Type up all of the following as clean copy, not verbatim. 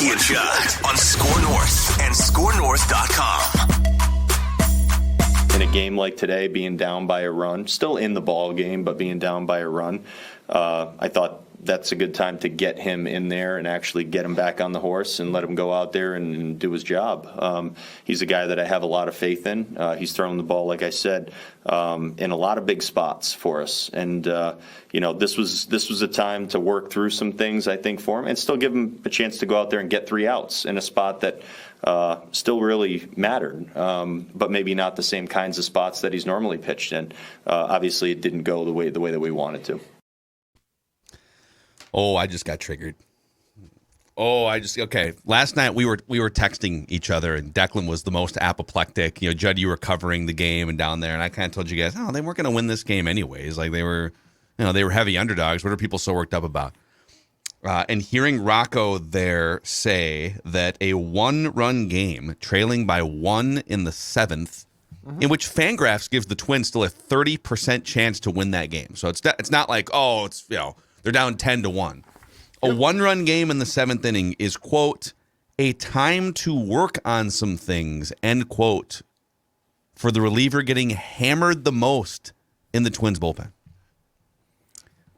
Duffey and Judd on Score North and ScoreNorth.com. In a game like today, being down by a run, still in the ball game, but being down by a run, I thought that's a good time to get him in there and actually get him back on the horse and let him go out there and do his job. He's a guy that I have a lot of faith in. He's throwing the ball, like I said, in a lot of big spots for us. And, this was a time to work through some things, I think, for him and still give him a chance to go out there and get 3 outs in a spot that still really mattered, but maybe not the same kinds of spots that he's normally pitched in. Obviously, it didn't go the way that we wanted to. Oh, I just got triggered. Okay. Last night we were texting each other, and Declan was the most apoplectic. Judd, you were covering the game and down there, and I kind of told you guys, they weren't going to win this game anyways. Like they were heavy underdogs. What are people so worked up about? And hearing Rocco there say that a 1-run game, trailing by 1 in the 7th, in which Fangraphs gives the Twins still a 30% chance to win that game. So it's not like they're down 10-1. A 1-run game in the 7th inning is, quote, a time to work on some things, end quote, for the reliever getting hammered the most in the Twins bullpen.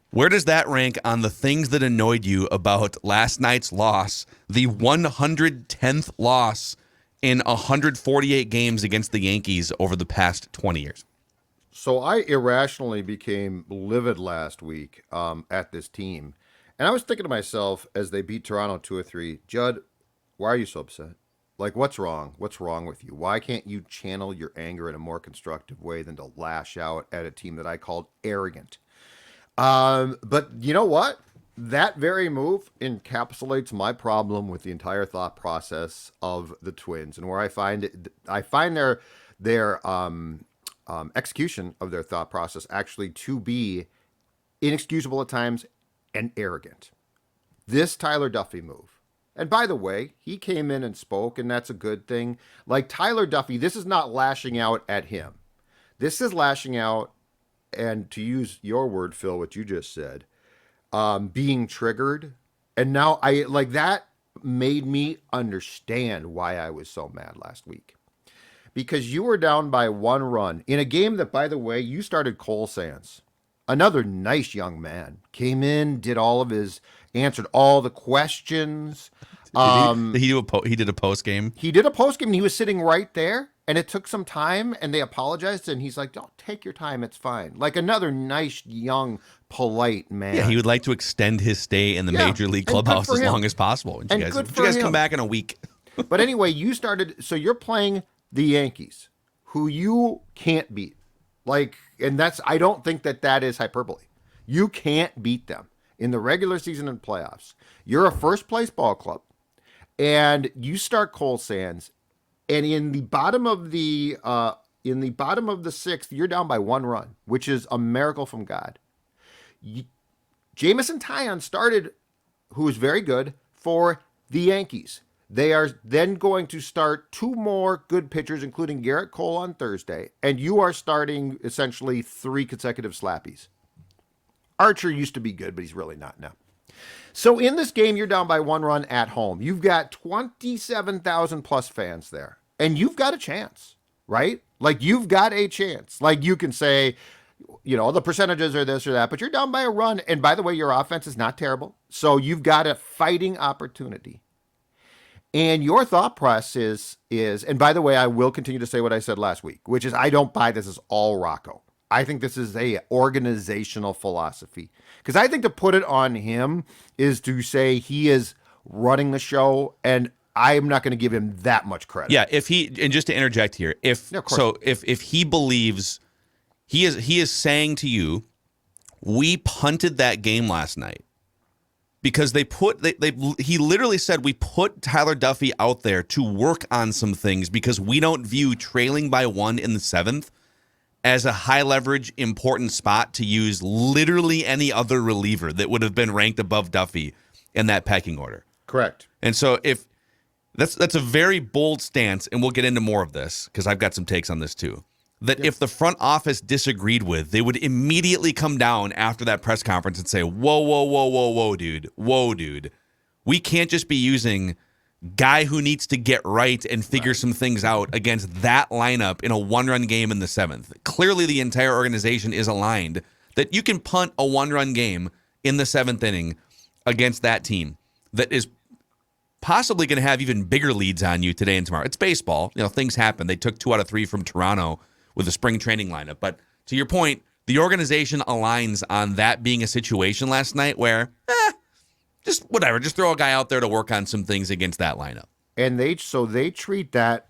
Where does that rank on the things that annoyed you about last night's loss, the 110th loss in 148 games against the Yankees over the past 20 years? So I irrationally became livid last week at this team. And I was thinking to myself as they beat Toronto 2-3, Judd, why are you so upset? Like, what's wrong? What's wrong with you? Why can't you channel your anger in a more constructive way than to lash out at a team that I called arrogant? But you know what? That very move encapsulates my problem with the entire thought process of the Twins, and where I find their execution of their thought process actually to be inexcusable at times and arrogant. This Tyler Duffey move. And by the way, he came in and spoke, and that's a good thing. Like Tyler Duffey, this is not lashing out at him. This is lashing out, and to use your word, Phil, what you just said, being triggered. And now that made me understand why I was so mad last week. Because you were down by 1 run in a game that, by the way, you started Cole Sands. Another nice young man came in, answered all the questions. He did a post game. He did a post game, and he was sitting right there. And it took some time, and they apologized, and he's like, "Don't take your time; it's fine." Like another nice, young, polite man. Yeah, he would like to extend his stay in the major league clubhouse as long as possible. And you guys come back in a week. But anyway, so you're playing the Yankees, who you can't beat. I don't think that is hyperbole. You can't beat them in the regular season and playoffs. You're a first place ball club, and you start Cole Sands, and in the bottom of the 6th, you're down by 1 run, which is a miracle from God. Jamison Taillon started, who is very good, for the Yankees. They are then going to start 2 more good pitchers, including Garrett Cole on Thursday, and you are starting essentially 3 consecutive slappies. Archer used to be good, but he's really not now. So in this game, you're down by 1 run at home. You've got 27,000 plus fans there, and you've got a chance, right? Like, you've got a chance. Like, you can say, the percentages are this or that, but you're down by a run. And by the way, your offense is not terrible. So you've got a fighting opportunity. And your thought process is, and by the way, I will continue to say what I said last week, which is I don't buy this as all Rocco. I think this is a organizational philosophy. Because I think to put it on him is to say he is running the show, and I'm not going to give him that much credit. Yeah, and just to interject here, if he believes he is saying to you, we punted that game last night because he literally said we put Tyler Duffey out there to work on some things because we don't view trailing by 1 in the 7th as a high-leverage, important spot to use literally any other reliever that would have been ranked above Duffey in that pecking order. Correct. And so if that's a very bold stance, and we'll get into more of this because I've got some takes on this too, that if the front office disagreed with, they would immediately come down after that press conference and say, whoa, dude. We can't just be using guy who needs to get right and figure some things out against that lineup in a one-run game in the 7th. Clearly, the entire organization is aligned that you can punt a one-run game in the 7th inning against that team that is possibly going to have even bigger leads on you today and tomorrow. It's baseball. Things happen. They took 2 out of 3 from Toronto with a spring training lineup. But to your point, the organization aligns on that being a situation last night where, just whatever, just throw a guy out there to work on some things against that lineup. And they treat that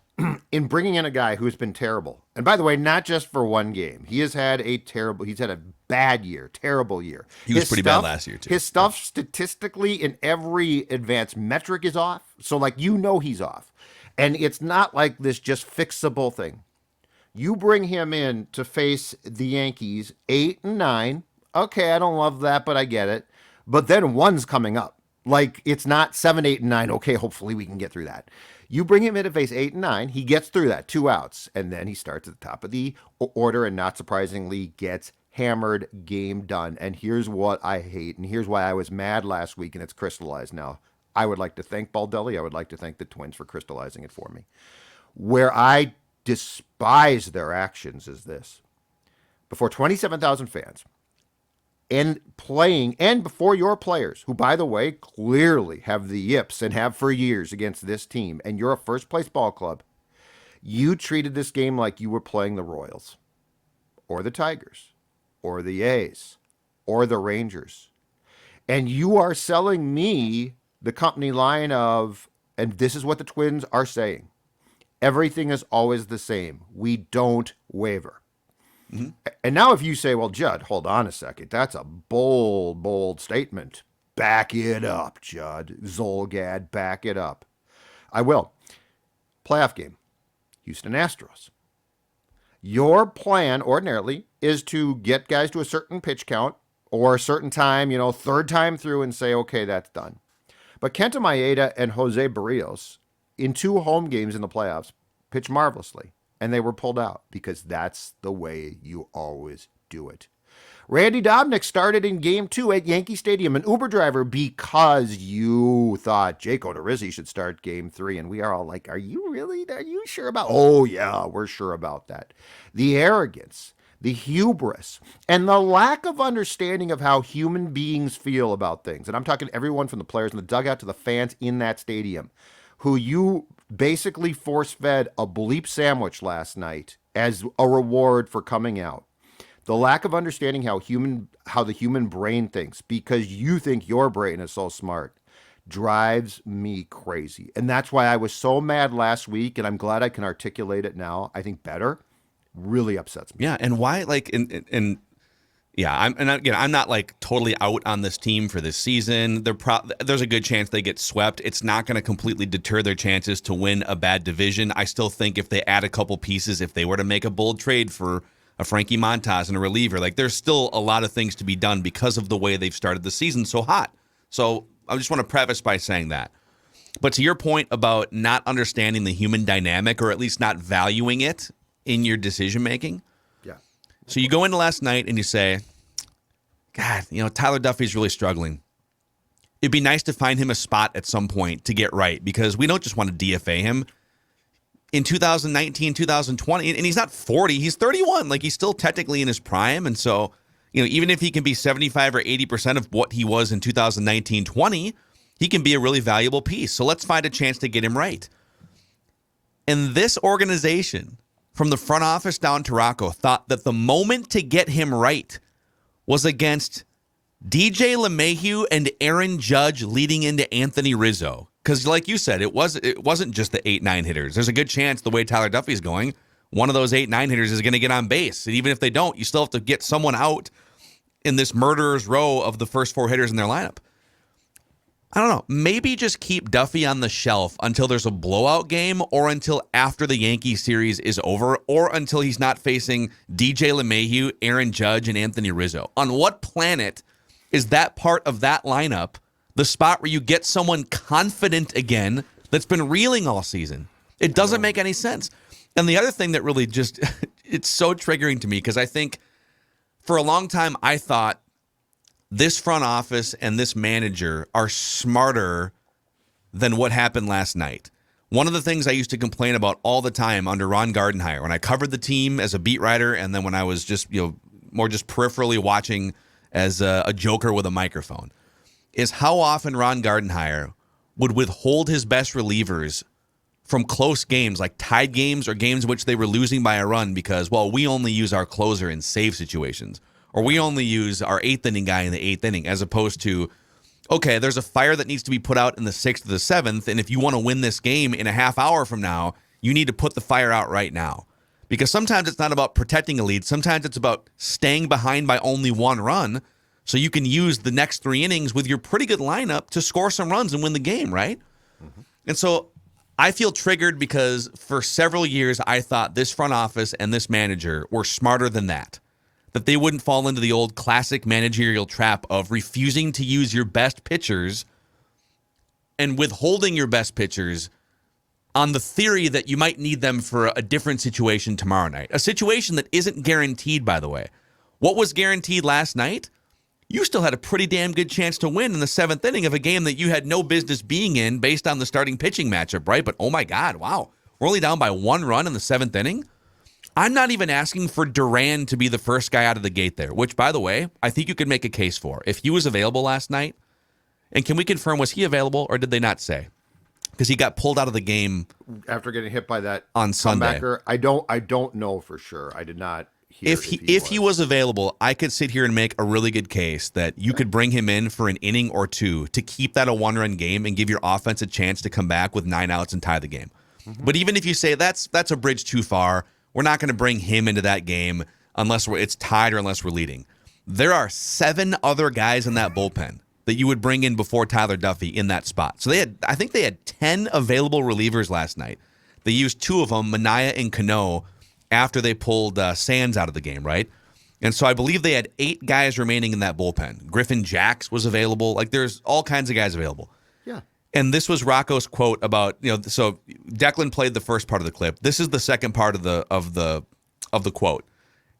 in bringing in a guy who's been terrible. And by the way, not just for one game. He's had a bad year, terrible year. He was pretty bad last year, too. His stuff statistically in every advanced metric is off. So, he's off. And it's not like this just fixable thing. You bring him in to face the Yankees 8 and 9. Okay, I don't love that, but I get it. But then 1's coming up. It's not 7, 8, and 9. Okay, hopefully we can get through that. You bring him in to face 8 and 9. He gets through that, 2 outs. And then he starts at the top of the order and, not surprisingly, gets hammered, game done. And here's what I hate, and here's why I was mad last week, and it's crystallized now. I would like to thank Baldelli. I would like to thank the Twins for crystallizing it for me. Where I despise their actions is this. Before 27,000 fans, and playing, and before your players, who, by the way, clearly have the yips and have for years against this team, and you're a first-place ball club, you treated this game like you were playing the Royals, or the Tigers, or the A's, or the Rangers. And you are selling me the company line of, and this is what the Twins are saying, everything is always the same. We don't waver. Mm-hmm. And now if you say, well, Judd, hold on a second. That's a bold, bold statement. Back it up, Judd. Zolgad, back it up. I will. Playoff game. Houston Astros. Your plan ordinarily is to get guys to a certain pitch count or a certain time, third time through and say, okay, that's done. But Kenta Maeda and Jose Barrios in 2 home games in the playoffs pitched marvelously. And they were pulled out because that's the way you always do it. Randy Dobnak started in Game 2 at Yankee Stadium, an Uber driver, because you thought Jake Odorizzi should start Game 3. And we are all like, are you sure about? Oh, yeah, we're sure about that. The arrogance, the hubris, and the lack of understanding of how human beings feel about things. And I'm talking everyone from the players in the dugout to the fans in that stadium, who you basically force-fed a bleep sandwich last night as a reward for coming out. The lack of understanding how the human brain thinks, because you think your brain is so smart, drives me crazy. And that's why I was so mad last week, and I'm glad I can articulate it now, I think better. Really upsets me. Yeah, and why, I'm not totally out on this team for this season. There's a good chance they get swept. It's not going to completely deter their chances to win a bad division. I still think if they add a couple pieces, if they were to make a bold trade for a Frankie Montas and a reliever, there's still a lot of things to be done because of the way they've started the season so hot. So I just want to preface by saying that. But to your point about not understanding the human dynamic, or at least not valuing it in your decision making. Yeah. So you go into last night and you say, God, Tyler Duffey's really struggling. It'd be nice to find him a spot at some point to get right, because we don't just want to DFA him. In 2019, 2020, and he's not 40, he's 31. He's still technically in his prime. And so, even if he can be 75 or 80% of what he was in 2019-20, he can be a really valuable piece. So let's find a chance to get him right. And this organization, from the front office down to Rocco, thought that the moment to get him right was against DJ LeMahieu and Aaron Judge leading into Anthony Rizzo. Because like you said, it wasn't just the 8-9 hitters. There's a good chance the way Tyler Duffey's going, one of those 8-9 hitters is going to get on base. And even if they don't, you still have to get someone out in this murderer's row of the first 4 hitters in their lineup. I don't know. Maybe just keep Duffey on the shelf until there's a blowout game, or until after the Yankee series is over, or until he's not facing DJ LeMahieu, Aaron Judge, and Anthony Rizzo. On what planet is that part of that lineup the spot where you get someone confident again that's been reeling all season? It doesn't make any sense. And the other thing that really just, it's so triggering to me, because I think for a long time I thought this front office and this manager are smarter than what happened last night. One of the things I used to complain about all the time under Ron Gardenhire, when I covered the team as a beat writer, and then when I was just, more just peripherally watching as a joker with a microphone, is how often Ron Gardenhire would withhold his best relievers from close games, like tied games or games in which they were losing by a run because, well, we only use our closer in save situations, or we only use our eighth inning guy in the eighth inning, as opposed to, okay, there's a fire that needs to be put out in the sixth or the seventh, and if you want to win this game in a half hour from now, you need to put the fire out right now. Because sometimes it's not about protecting a lead. Sometimes it's about staying behind by only one run so you can use the next 3 innings with your pretty good lineup to score some runs and win the game, right? Mm-hmm. And so I feel triggered because for several years I thought this front office and this manager were smarter than that they wouldn't fall into the old classic managerial trap of refusing to use your best pitchers and withholding your best pitchers on the theory that you might need them for a different situation tomorrow night. A situation that isn't guaranteed, by the way. What was guaranteed last night? You still had a pretty damn good chance to win in the 7th inning of a game that you had no business being in based on the starting pitching matchup, right? But oh my God, wow. We're only down by 1 run in the 7th inning? I'm not even asking for Duran to be the first guy out of the gate there, which, by the way, I think you could make a case for. If he was available last night, and can we confirm, was he available or did they not say? Because he got pulled out of the game after getting hit by that on Sunday. I don't know for sure. I did not hear if he was available, I could sit here and make a really good case that you could bring him in for an inning or two to keep that a 1-run game and give your offense a chance to come back with 9 outs and tie the game. Mm-hmm. But even if you say that's a bridge too far, we're not going to bring him into that game unless it's tied or unless we're leading. There are 7 other guys in that bullpen that you would bring in before Tyler Duffey in that spot. So I think they had 10 available relievers last night. They used 2 of them, Minaya and Cano, after they pulled Sands out of the game, right? And so I believe they had 8 guys remaining in that bullpen. Griffin Jacks was available. Like, there's all kinds of guys available. Yeah. And this was Rocco's quote about, so Declan played the first part of the clip. This is the second part of the quote.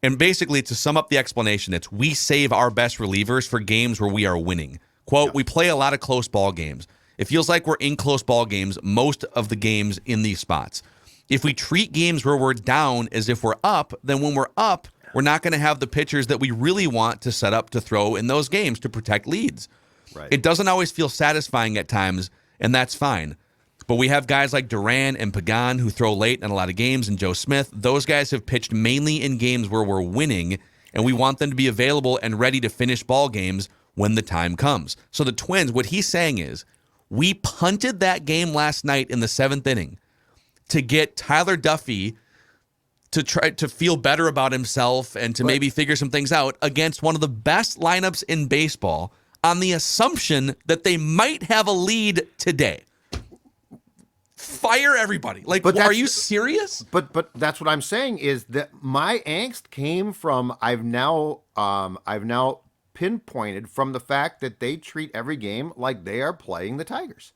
And basically, to sum up the explanation, it's we save our best relievers for games where we are winning. Quote, we play a lot of close ball games. It feels like we're in close ball games most of the games in these spots. If we treat games where we're down as if we're up, then when we're up, we're not going to have the pitchers that we really want to set up to throw in those games to protect leads. Right. It doesn't always feel satisfying at times, and that's fine. But we have guys like Duran and Pagan who throw late in a lot of games, and Joe Smith. Those guys have pitched mainly in games where we're winning, and we want them to be available and ready to finish ball games when the time comes. So the Twins, what he's saying is, we punted that game last night in the 7th inning to get Tyler Duffey to try to feel better about himself and to maybe figure some things out against one of the best lineups in baseball on the assumption that they might have a lead today. Fire everybody. Like, are you serious? But that's what I'm saying is that my angst came from I've now pinpointed from the fact that they treat every game like they are playing the Tigers.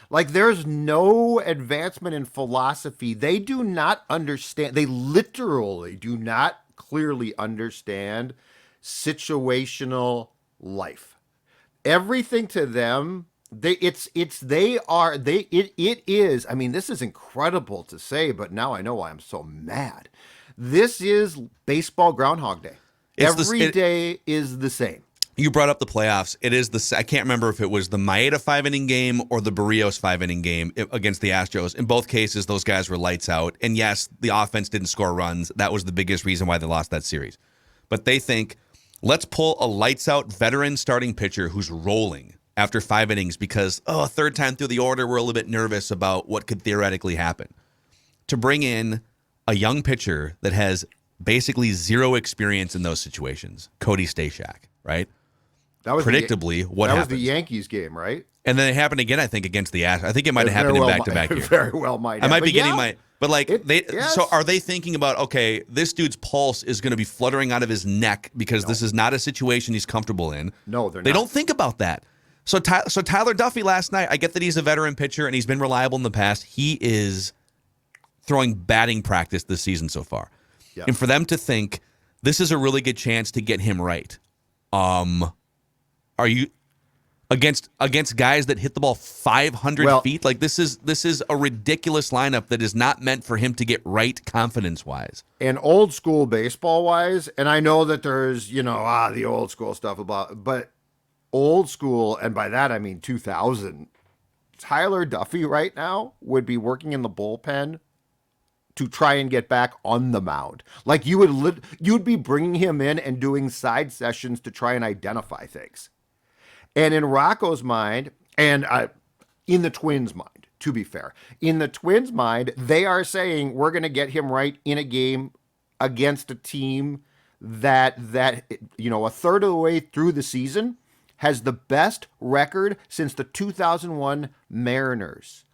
Like, there's no advancement in philosophy. They do not understand. They literally do not clearly understand situational life. Everything to them, it is. I mean, this is incredible to say, but now I know why I'm so mad. This is baseball Groundhog Day. Every day is the same. You brought up the playoffs. It is I can't remember if it was the Maeda 5-inning game or the Barrios 5-inning game against the Astros. In both cases, those guys were lights out. And yes, the offense didn't score runs. That was the biggest reason why they lost that series. But they think, let's pull a lights out veteran starting pitcher who's rolling after 5 innings because, third time through the order, we're a little bit nervous about what could theoretically happen. To bring in a young pitcher that has basically zero experience in those situations, Cody Stashak, right? That was predictably what happened. That was the Yankees game, right? And then it happened again, I think, against the Astros. I think it might have happened in back-to-back years. Very well might have. I might be getting my... But yes. So are they thinking about, okay, this dude's pulse is going to be fluttering out of his neck because this is not a situation he's comfortable in? No, they're not. They don't think about that. So Tyler Duffey last night, I get that he's a veteran pitcher and he's been reliable in the past. He is throwing batting practice this season so far. Yeah. And for them to think this is a really good chance to get him right. against guys that hit the ball 500 feet. Like this is a ridiculous lineup that is not meant for him to get right confidence-wise. And old school baseball-wise, and I know that there's, the old school stuff about, but old school, and by that I mean 2000, Tyler Duffey right now would be working in the bullpen to try and get back on the mound. Like you'd be bringing him in and doing side sessions to try and identify things. And in Rocco's mind, and in the Twins' mind, to be fair, in the Twins' mind, they are saying we're going to get him right in a game against a team that a third of the way through the season has the best record since the 2001 Mariners.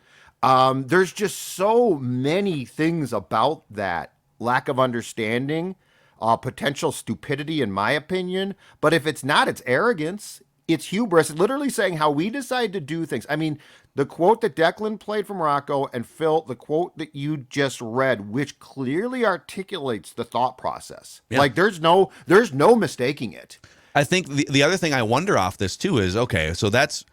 There's just so many things about that lack of understanding, potential stupidity, in my opinion. But if it's not, it's arrogance. It's hubris. It's literally saying how we decide to do things. I mean, the quote that Declan played from Rocco, and Phil, the quote that you just read, which clearly articulates the thought process. Yeah. Like there's no mistaking it. I think the other thing I wonder off this too is, okay, so that's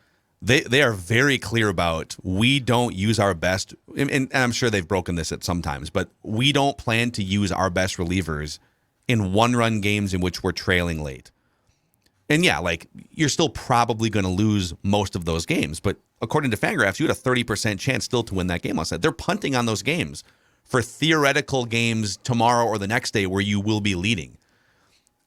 they are very clear about we don't use our best, and I'm sure they've broken this at some times, but we don't plan to use our best relievers in one-run games in which we're trailing late. And yeah, like you're still probably going to lose most of those games, but according to Fangraphs, you had a 30% chance still to win that game last night. They're punting on those games for theoretical games tomorrow or the next day where you will be leading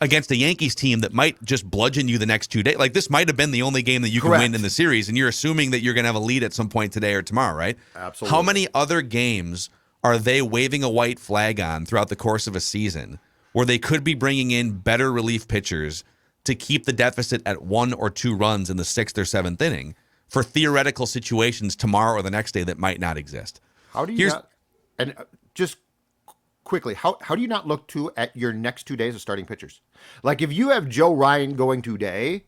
against a Yankees team that might just bludgeon you the next 2 days. Like this might have been the only game that you can win in the series, and you're assuming that you're going to have a lead at some point today or tomorrow, right? Absolutely. How many other games are they waving a white flag on throughout the course of a season where they could be bringing in better relief pitchers to keep the deficit at 1 or 2 runs in the 6th or 7th inning for theoretical situations tomorrow or the next day that might not exist? How do you not, and just quickly, how do you not look at your next 2 days of starting pitchers? Like if you have Joe Ryan going today,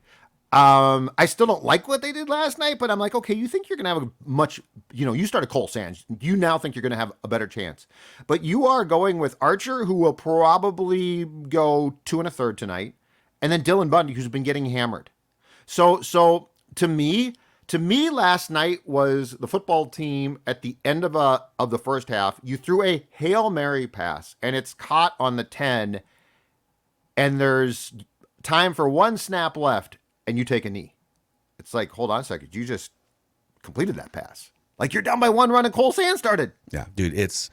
I still don't like what they did last night, but I'm like, okay, you think you're going to have a much, you started Cole Sands. You now think you're going to have a better chance. But you are going with Archer, who will probably go 2 1/3 tonight, and then Dylan Bundy, who's been getting hammered. So to me, last night was the football team at the end of the first half. You threw a Hail Mary pass, and it's caught on the 10, and there's time for 1 snap left, and you take a knee. It's like, hold on a second. You just completed that pass. Like you're down by 1 run, and Cole Sands started. Yeah, dude, it's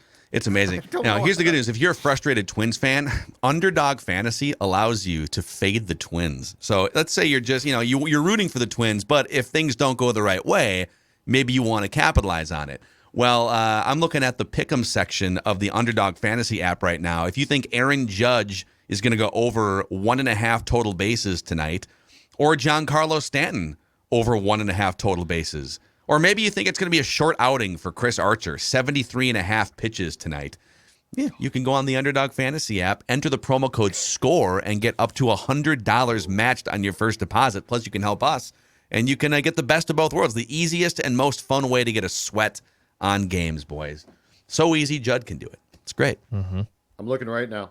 amazing. Now, here's the good news. If you're a frustrated Twins fan, Underdog Fantasy allows you to fade the Twins. So let's say you're just, you're rooting for the Twins, but if things don't go the right way, maybe you want to capitalize on it. Well, I'm looking at the Pick'em section of the Underdog Fantasy app right now. If you think Aaron Judge is going to go over 1.5 total bases tonight, or Giancarlo Stanton over 1.5 total bases, or maybe you think it's going to be a short outing for Chris Archer, 73.5 pitches tonight. Yeah, you can go on the Underdog Fantasy app, enter the promo code SCORE, and get up to $100 matched on your first deposit. Plus, you can help us, and you can get the best of both worlds, the easiest and most fun way to get a sweat on games, boys. So easy, Judd can do it. It's great. Mm-hmm. I'm looking right now.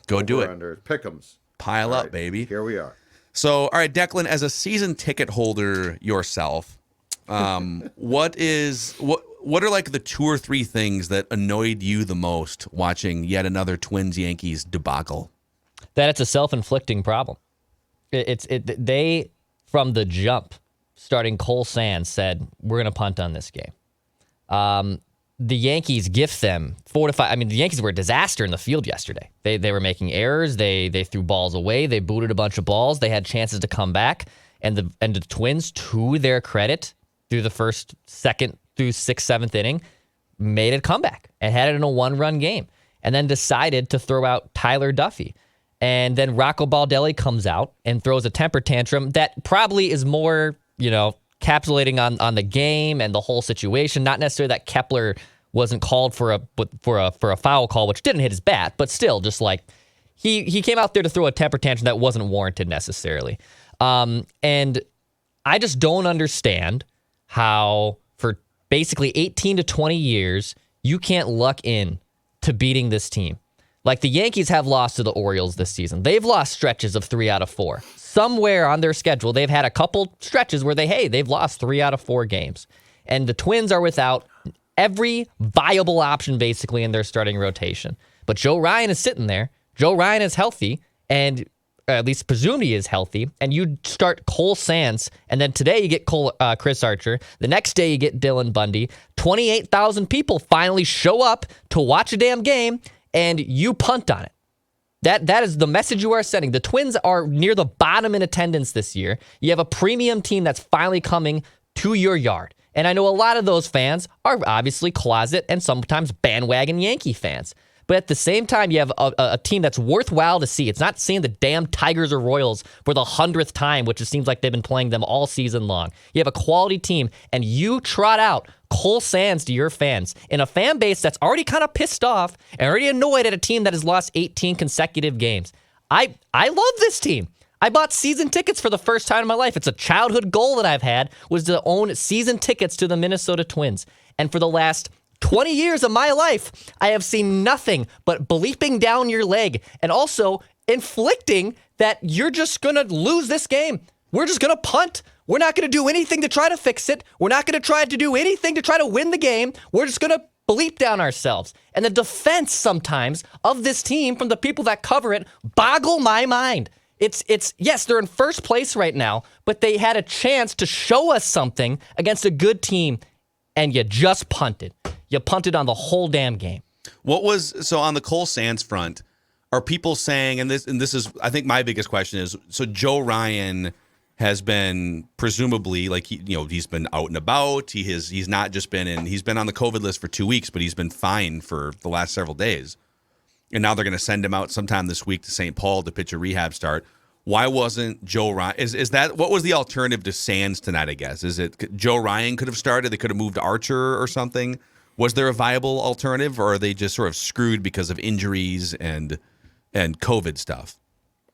Go do it. Under Pick'ems. Pile up, baby. Here we are. So, all right, Declan, as a season ticket holder yourself, what are like the 2 or 3 things that annoyed you the most watching yet another Twins Yankees debacle? That it's a self-inflicting problem. They from the jump, starting Cole Sands, said we're going to punt on this game. The Yankees gift them 4 to 5. I mean, the Yankees were a disaster in the field yesterday. They were making errors. They threw balls away. They booted a bunch of balls. They had chances to come back, and the Twins, to their credit, through the first, second, through 6th, 7th inning, made a comeback and had it in a 1-run game, and then decided to throw out Tyler Duffey. And then Rocco Baldelli comes out and throws a temper tantrum that probably is more, capsulating on the game and the whole situation. Not necessarily that Kepler wasn't called for a foul call, which didn't hit his bat, but still, just like he came out there to throw a temper tantrum that wasn't warranted necessarily. And I just don't understand how for basically 18 to 20 years, you can't luck in to beating this team. Like the Yankees have lost to the Orioles this season. They've lost stretches of 3 out of 4. Somewhere on their schedule, they've had a couple stretches where they've lost 3 out of 4 games. And the Twins are without every viable option basically in their starting rotation. But Joe Ryan is sitting there. Joe Ryan is healthy, and at least presumed he is healthy. And you start Cole Sands, and then today you get Chris Archer. The next day you get Dylan Bundy. 28,000 people finally show up to watch a damn game, and you punt on it. That is the message you are sending. The Twins are near the bottom in attendance this year. You have a premium team that's finally coming to your yard. And I know a lot of those fans are obviously closet and sometimes bandwagon Yankee fans. But at the same time, you have a team that's worthwhile to see. It's not seeing the damn Tigers or Royals for the 100th time, which it seems like they've been playing them all season long. You have a quality team, and you trot out Cole Sands to your fans in a fan base that's already kind of pissed off and already annoyed at a team that has lost 18 consecutive games. I love this team. I bought season tickets for the first time in my life. It's a childhood goal that I've had, was to own season tickets to the Minnesota Twins. And for the last 20 years of my life, I have seen nothing but bleeping down your leg and also inflicting that you're just going to lose this game. We're just going to punt. We're not going to do anything to try to fix it. We're not going to try to do anything to try to win the game. We're just going to bleep down ourselves. And the defense sometimes of this team from the people that cover it boggle my mind. It's yes, they're in first place right now, but they had a chance to show us something against a good team, and you just punted. You punted on the whole damn game. So on the Cole Sands front, are people saying, and this is, I think my biggest question is, so Joe Ryan has been presumably, like, he's been out and about. He's not just been he's been on the COVID list for 2 weeks, but he's been fine for the last several days. And now they're going to send him out sometime this week to St. Paul to pitch a rehab start. Why wasn't Joe Ryan? Is that what was the alternative to Sands tonight? I guess is it Joe Ryan could have started. They could have moved Archer or something. Was there a viable alternative, or are they just sort of screwed because of injuries and COVID stuff?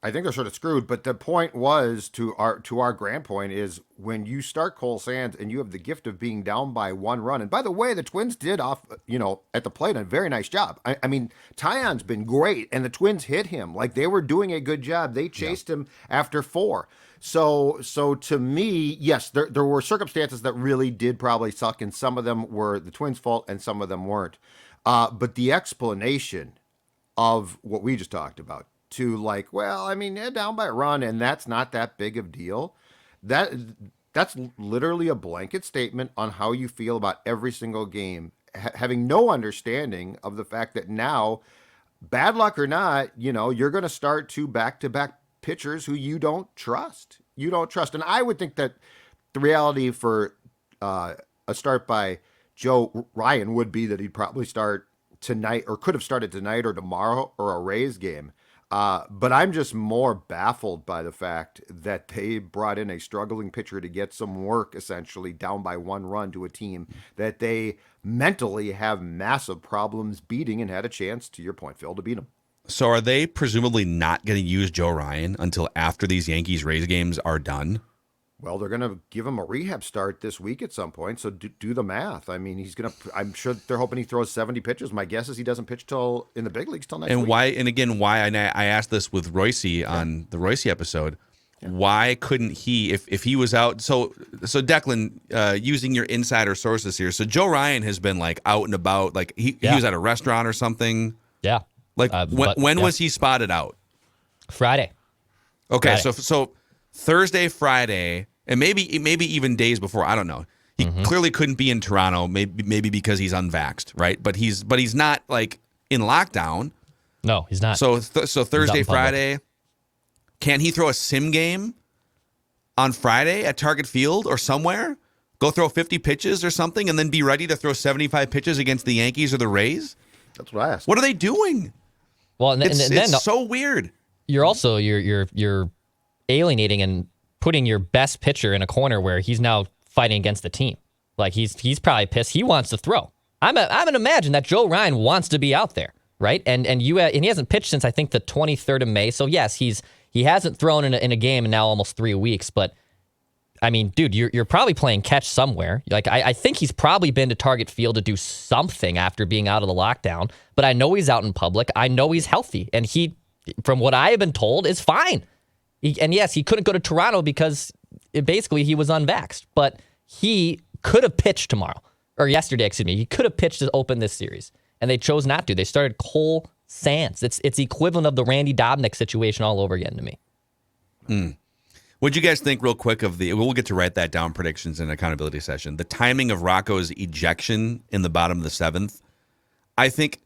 I think they're sort of screwed, but the point was to our grand point is when you start Cole Sands and you have the gift of being down by 1 run. And by the way, the Twins did at the plate a very nice job. I mean, Taillon's been great, and the Twins hit him like they were doing a good job. They chased him after 4. So to me, yes, there were circumstances that really did probably suck, and some of them were the Twins' fault, and some of them weren't. But the explanation of what we just talked about, to like, well, I mean, they're down by a run, and that's not that big of a deal. That's literally a blanket statement on how you feel about every single game, having no understanding of the fact that now, bad luck or not, you're going to start 2 back-to-back pitchers who you don't trust. And I would think that the reality for a start by Joe Ryan would be that he'd probably start tonight, or could have started tonight or tomorrow, or a Rays game. But I'm just more baffled by the fact that they brought in a struggling pitcher to get some work, essentially down by 1 run to a team that they mentally have massive problems beating, and had a chance, to your point, Phil, to beat them. So are they presumably not going to use Joe Ryan until after these Yankees-Rays games are done? Well, they're going to give him a rehab start this week at some point, so do the math. I mean, I'm sure they're hoping he throws 70 pitches. My guess is he doesn't pitch till in the big leagues till next week. Why, and I asked this with Royce on the Royce episode, why couldn't he, if he was out, so Declan, using your insider sources here, so Joe Ryan has been like out and about, like he was at a restaurant or something. Yeah. Like when was he spotted out? Friday. Okay, Friday. so Thursday, Friday, and maybe even days before. I don't know. He clearly couldn't be in Toronto, maybe because he's unvaxxed, right? But he's not like in lockdown. No, he's not. So Thursday, Friday, can he throw a sim game on Friday at Target Field or somewhere? Go throw 50 pitches or something, and then be ready to throw 75 pitches against the Yankees or the Rays? That's what I asked. What are they doing? Well, it's so weird. You're also you're alienating and putting your best pitcher in a corner where he's now fighting against the team. Like he's probably pissed. He wants to throw. I'm gonna imagine that Joe Ryan wants to be out there, right? And he hasn't pitched since I think the 23rd of May. So yes, he hasn't thrown in a game in now almost 3 weeks. But I mean, dude, you're probably playing catch somewhere. Like, I think he's probably been to Target Field to do something after being out of the lockdown. But I know he's out in public. I know he's healthy. And he, from what I have been told, is fine. And yes, he couldn't go to Toronto because basically he was unvaxxed. But he could have pitched tomorrow. Or yesterday, excuse me. He could have pitched to open this series. And they chose not to. They started Cole Sands. It's equivalent of the Randy Dobnak situation all over again to me. What'd you guys think, real quick, of we'll get to write that down, predictions and accountability session, the timing of Rocco's ejection in the bottom of the 7th? I think,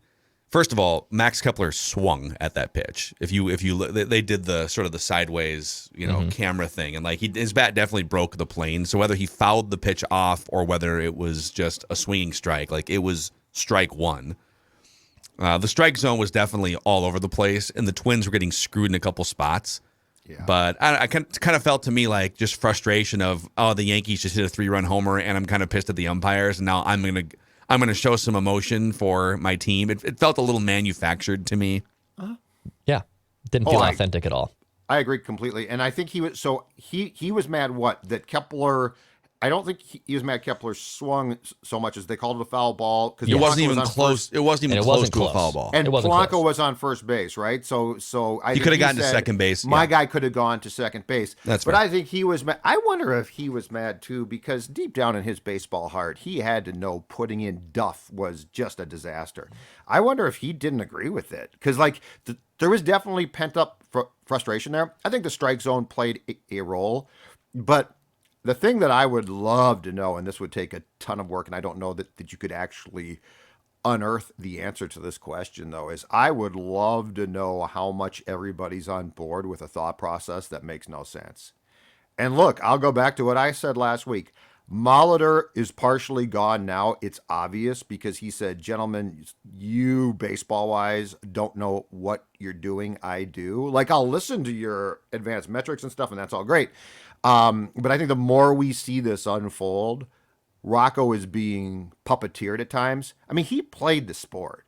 first of all, Max Kepler swung at that pitch. If you they did the sort of the sideways, camera thing, and like his bat definitely broke the plane. So whether he fouled the pitch off or whether it was just a swinging strike, like it was strike one. The strike zone was definitely all over the place, and the Twins were getting screwed in a couple spots. Yeah. But I kind of felt to me like just frustration of, the Yankees just hit a 3-run homer, and I'm kind of pissed at the umpires, and now I'm gonna show some emotion for my team. It felt a little manufactured to me. Yeah, didn't feel authentic at all. I agree completely, and I think he was he was mad that Kepler. I don't think he was mad Kepler swung so much as they called it a foul ball because it wasn't even close. It wasn't even close to a foul ball. And Polanco was on first base, right? So he could have gotten to second base. My guy could have gone to second base. That's but right. I think he was mad. I wonder if he was mad too because deep down in his baseball heart, he had to know putting in Duff was just a disaster. I wonder if he didn't agree with it because there was definitely pent up frustration there. I think the strike zone played a role, but the thing that I would love to know, and this would take a ton of work, and I don't know that you could actually unearth the answer to this question, though, is I would love to know how much everybody's on board with a thought process that makes no sense. And look, I'll go back to what I said last week. Molitor is partially gone now. It's obvious because he said, gentlemen, you baseball-wise don't know what you're doing. I do. Like, I'll listen to your advanced metrics and stuff, and that's all great. But I think the more we see this unfold, Rocco is being puppeteered at times. I mean, he played the sport.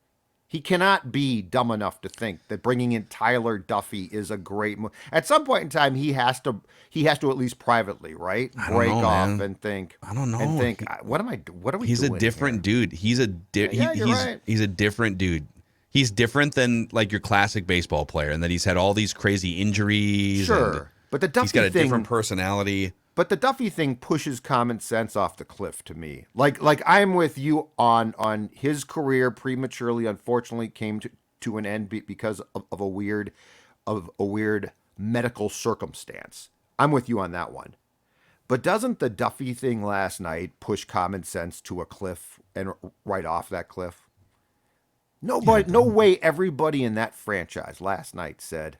He cannot be dumb enough to think that bringing in Tyler Duffey is a great move. At some point in time, he has to at least privately, right? Break off and think. I don't know. And think, what are we doing? He's a different dude. He's a he's a different dude. He's different than like your classic baseball player, and that he's had all these crazy injuries. Sure. But the Duffey he's got a different personality. But the Duffey thing pushes common sense off the cliff to me. Like I'm with you on his career prematurely, unfortunately, came to an end because of a weird medical circumstance. I'm with you on that one. But doesn't the Duffey thing last night push common sense to a cliff and right off that cliff? No way everybody in that franchise last night said,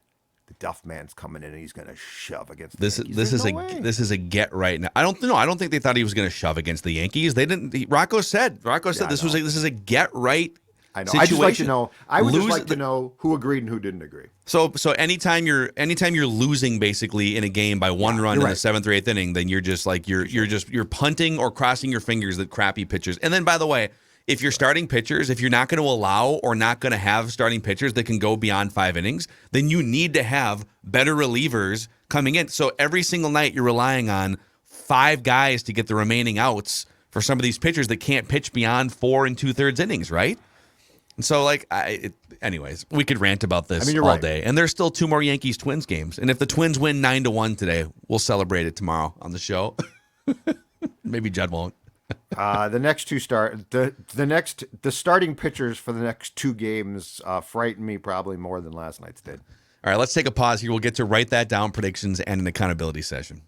the Duff man's coming in and he's going to shove against the Yankees. This is a get right now. I don't think they thought he was going to shove against the Yankees. They didn't. Rocco said this is a get right. I know. Situation. I just like to know. I would just like to know who agreed and who didn't agree. So anytime you're losing basically in a game by one run in the 7th or 8th inning, then you're just like you're punting or crossing your fingers that crappy pitchers. And then by the way, if you're starting pitchers, if you're not going to allow or not going to have starting pitchers that can go beyond 5 innings, then you need to have better relievers coming in. So every single night you're relying on 5 guys to get the remaining outs for some of these pitchers that can't pitch beyond 4 2/3 innings, right? And so, anyways, we could rant about this all day. And there's still 2 more Yankees-Twins games. And if the Twins win 9-1 today, we'll celebrate it tomorrow on the show. Maybe Judd won't. The next two the starting pitchers for the next 2 games frighten me probably more than last night's did. All right, let's take a pause here. We'll get to write that down, predictions, and an accountability session.